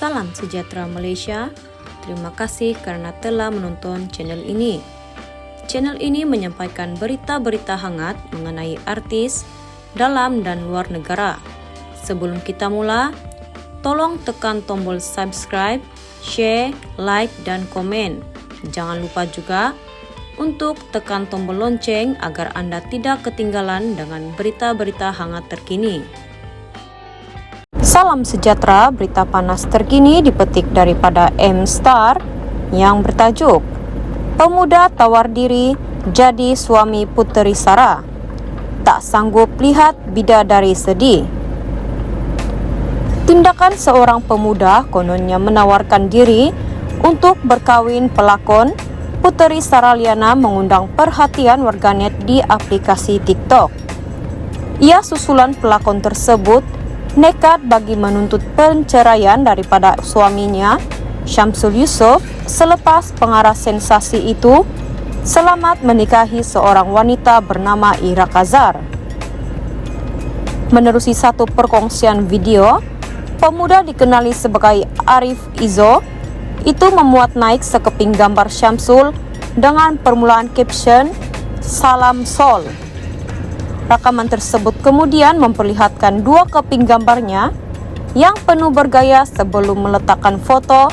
Salam sejahtera Malaysia. Terima kasih karena telah menonton channel ini. Channel ini menyampaikan berita-berita hangat mengenai artis dalam dan luar negara. Sebelum kita mula, tolong tekan tombol subscribe, share, like, dan komen. Jangan lupa juga untuk tekan tombol lonceng agar Anda tidak ketinggalan dengan berita-berita hangat terkini. Salam sejahtera, berita panas terkini dipetik daripada M-Star yang bertajuk Pemuda tawar diri jadi suami Puteri Sarah, tak sanggup lihat bidadari sedih. Tindakan seorang pemuda kononnya menawarkan diri untuk berkawin pelakon Puteri Sarah Liana mengundang perhatian warganet di aplikasi TikTok. Ia susulan pelakon tersebut nekat bagi menuntut perceraian daripada suaminya, Syamsul Yusof, selepas pengarah sensasi itu selamat menikahi seorang wanita bernama Ira Kazar. Menerusi satu perkongsian video, pemuda dikenali sebagai Arif Izo itu memuat naik sekeping gambar Syamsul dengan permulaan caption "Salam Sol". Rakaman tersebut kemudian memperlihatkan dua keping gambarnya yang penuh bergaya sebelum meletakkan foto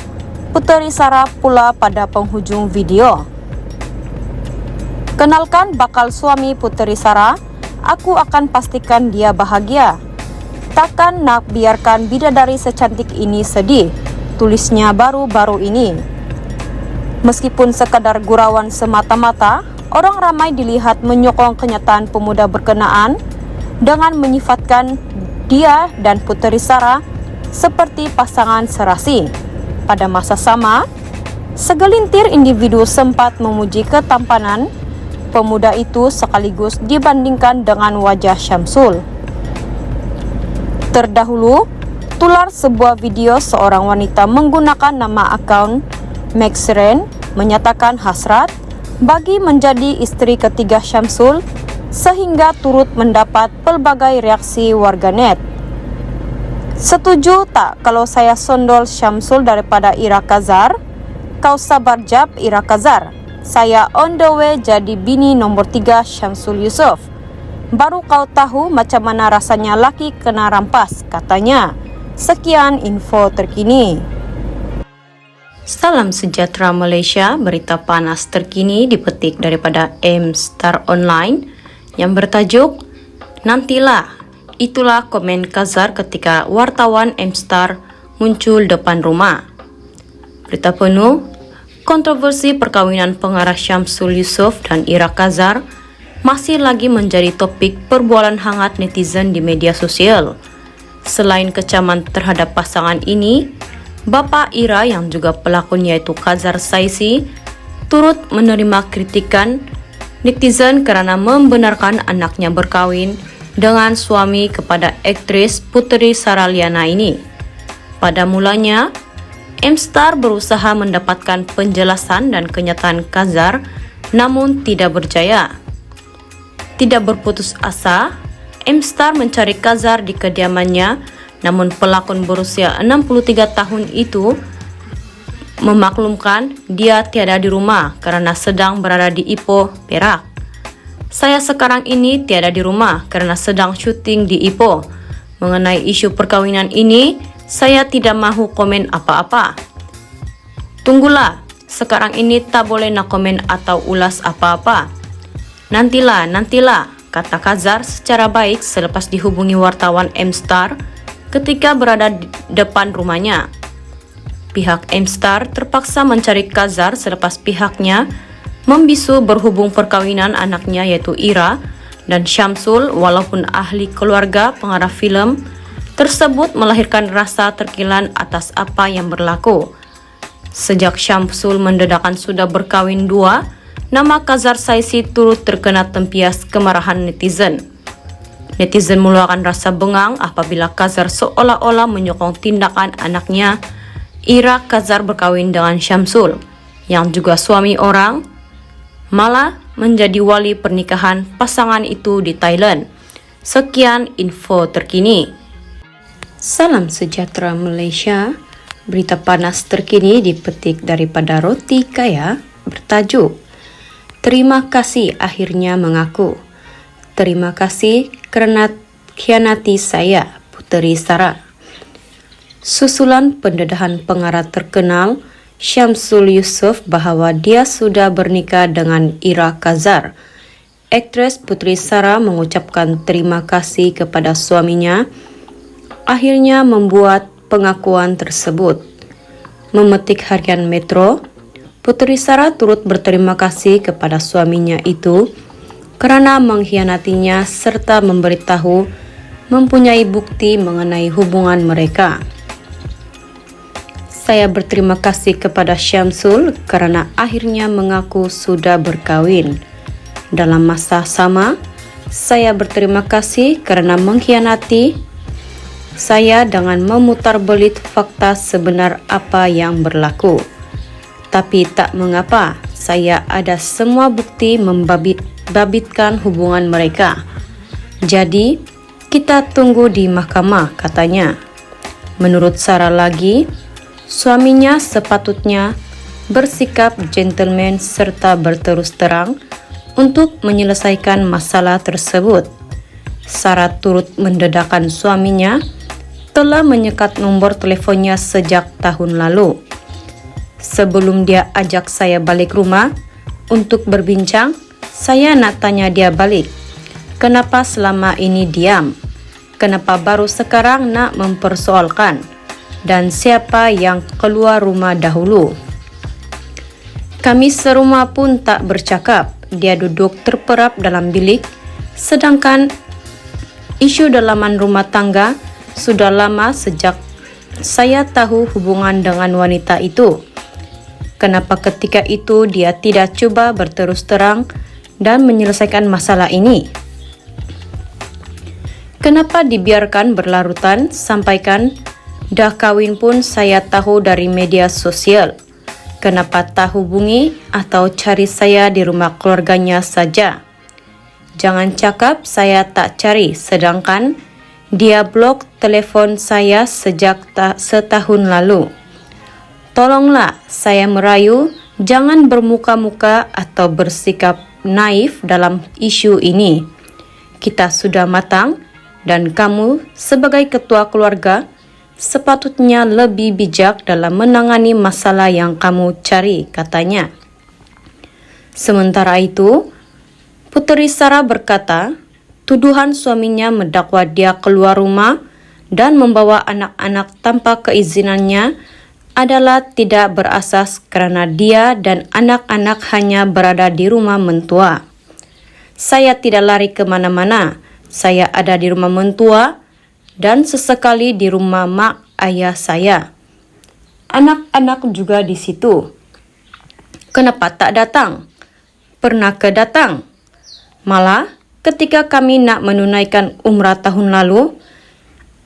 Puteri Sarah pula pada penghujung video. Kenalkan bakal suami Puteri Sarah, aku akan pastikan dia bahagia. Takkan nak biarkan bidadari secantik ini sedih, tulisnya baru-baru ini. Meskipun sekadar gurauan semata-mata, orang ramai dilihat menyokong kenyataan pemuda berkenaan dengan menyifatkan dia dan Puteri Sarah seperti pasangan serasi. Pada masa sama, segelintir individu sempat memuji ketampanan pemuda itu sekaligus dibandingkan dengan wajah Syamsul. Terdahulu, tular sebuah video seorang wanita menggunakan nama akaun Maxren menyatakan hasrat bagi menjadi istri ketiga Syamsul sehingga turut mendapat pelbagai reaksi warganet. Setuju tak kalau saya sondol Syamsul daripada Ira Kazar? Kau sabar jap Ira Kazar. Saya on the way jadi bini nombor 3 Syamsul Yusof. Baru kau tahu macam mana rasanya laki kena rampas, katanya. Sekian info terkini. Salam sejahtera Malaysia, berita panas terkini dipetik daripada M-Star Online yang bertajuk Nantilah, itulah komen Kazar ketika wartawan M-Star muncul depan rumah. Berita penuh, kontroversi perkawinan pengarah Syamsul Yusof dan Ira Kazar masih lagi menjadi topik perbualan hangat netizen di media sosial. Selain kecaman terhadap pasangan ini, Bapa Ira yang juga pelakon yaitu Kazar Saisi turut menerima kritikan netizen karena membenarkan anaknya berkawin dengan suami kepada aktris Puteri Sarah Liana ini. Pada mulanya, M-Star berusaha mendapatkan penjelasan dan kenyataan Kazar namun tidak berjaya. Tidak berputus asa, M-Star mencari Kazar di kediamannya. Namun pelakon berusia 63 tahun itu memaklumkan dia tiada di rumah karena sedang berada di Ipoh, Perak. Saya sekarang ini tiada di rumah karena sedang syuting di Ipoh. Mengenai isu perkawinan ini, saya tidak mahu komen apa-apa. Tunggulah, sekarang ini tak boleh nak komen atau ulas apa-apa. Nantilah, kata Kazar secara baik selepas dihubungi wartawan M-Star ketika berada di depan rumahnya. Pihak M-Star terpaksa mencari Kazar selepas pihaknya membisu berhubung perkawinan anaknya yaitu Ira dan Syamsul walaupun ahli keluarga pengarah filem tersebut melahirkan rasa terkilan atas apa yang berlaku. Sejak Syamsul mendedahkan sudah berkawin dua, nama Kazar Saisi turut terkena tempias kemarahan netizen. Netizen meluapkan rasa bengang apabila Kazar seolah-olah menyokong tindakan anaknya Ira Kazar berkawin dengan Syamsul, yang juga suami orang, malah menjadi wali pernikahan pasangan itu di Thailand. Sekian info terkini. Salam sejahtera Malaysia. Berita panas terkini dipetik daripada Roti Kaya bertajuk Terima kasih akhirnya mengaku. Terima kasih kerana khianati saya, Puteri Sarah. Susulan pendedahan pengarah terkenal Syamsul Yusuf bahawa dia sudah bernikah dengan Ira Kazar, aktris Puteri Sarah mengucapkan terima kasih kepada suaminya, akhirnya membuat pengakuan tersebut. Memetik harian Metro, Puteri Sarah turut berterima kasih kepada suaminya itu kerana mengkhianatinya serta memberitahu mempunyai bukti mengenai hubungan mereka. Saya berterima kasih kepada Syamsul kerana akhirnya mengaku sudah berkahwin. Dalam masa sama, saya berterima kasih kerana mengkhianati saya dengan memutarbelit fakta sebenar apa yang berlaku. Tapi tak mengapa, saya ada semua bukti membabitkan hubungan mereka. Jadi, kita tunggu di mahkamah, katanya. Menurut Sarah lagi, suaminya sepatutnya bersikap gentleman serta berterus terang untuk menyelesaikan masalah tersebut. Sarah turut mendedahkan suaminya telah menyekat nombor telefonnya sejak tahun lalu. Sebelum dia ajak saya balik rumah untuk berbincang, saya nak tanya dia balik. Kenapa selama ini diam? Kenapa baru sekarang nak mempersoalkan? Dan siapa yang keluar rumah dahulu? Kami serumah pun tak bercakap. Dia duduk terperap dalam bilik, sedangkan isu dalaman rumah tangga sudah lama sejak saya tahu hubungan dengan wanita itu. Kenapa ketika itu dia tidak cuba berterus terang dan menyelesaikan masalah ini? Kenapa dibiarkan berlarutan? Sampaikan dah kahwin pun saya tahu dari media sosial. Kenapa tak hubungi atau cari saya di rumah keluarganya saja? Jangan cakap saya tak cari, sedangkan dia blok telefon saya sejak setahun lalu. Tolonglah, saya merayu, jangan bermuka-muka atau bersikap naif dalam isu ini. Kita sudah matang dan kamu sebagai ketua keluarga sepatutnya lebih bijak dalam menangani masalah yang kamu cari, katanya. Sementara itu, Puteri Sarah berkata, tuduhan suaminya mendakwa dia keluar rumah dan membawa anak-anak tanpa keizinannya adalah tidak berasas kerana dia dan anak-anak hanya berada di rumah mentua. Saya tidak lari ke mana-mana. Saya ada di rumah mentua dan sesekali di rumah mak ayah saya. Anak-anak juga di situ. Kenapa tak datang? Pernah ke datang? Malah, ketika kami nak menunaikan umrah tahun lalu,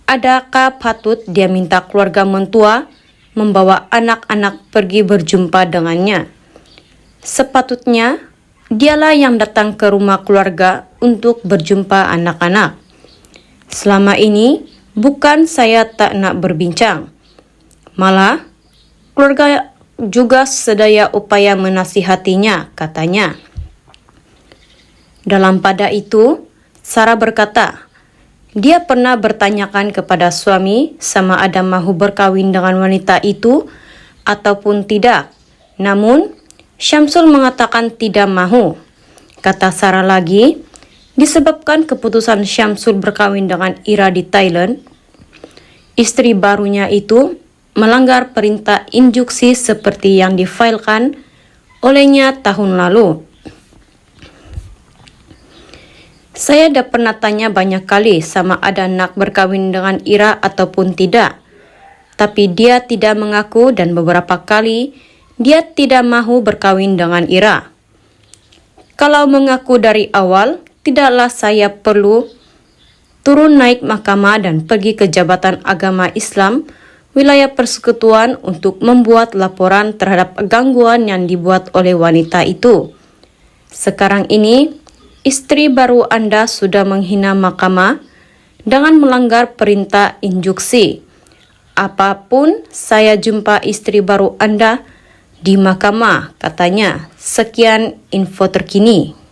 adakah patut dia minta keluarga mentua membawa anak-anak pergi berjumpa dengannya? Sepatutnya, dialah yang datang ke rumah keluarga untuk berjumpa anak-anak. Selama ini, bukan saya tak nak berbincang. Malah, keluarga juga sedaya upaya menasihatinya, katanya. Dalam pada itu, Sarah berkata, dia pernah bertanyakan kepada suami sama ada mahu berkahwin dengan wanita itu ataupun tidak. Namun, Syamsul mengatakan tidak mahu. Kata Sarah lagi, disebabkan keputusan Syamsul berkahwin dengan Ira di Thailand, istri barunya itu melanggar perintah injuksi seperti yang difailkan olehnya tahun lalu. Saya dah pernah tanya banyak kali sama ada nak berkahwin dengan Ira ataupun tidak. Tapi dia tidak mengaku dan beberapa kali dia tidak mahu berkahwin dengan Ira. Kalau mengaku dari awal, tidaklah saya perlu turun naik mahkamah dan pergi ke Jabatan Agama Islam Wilayah Persekutuan untuk membuat laporan terhadap gangguan yang dibuat oleh wanita itu. Sekarang ini, istri baru Anda sudah menghina mahkamah dengan melanggar perintah injuksi. apapun saya jumpa istri baru Anda di mahkamah, katanya. Sekian info terkini.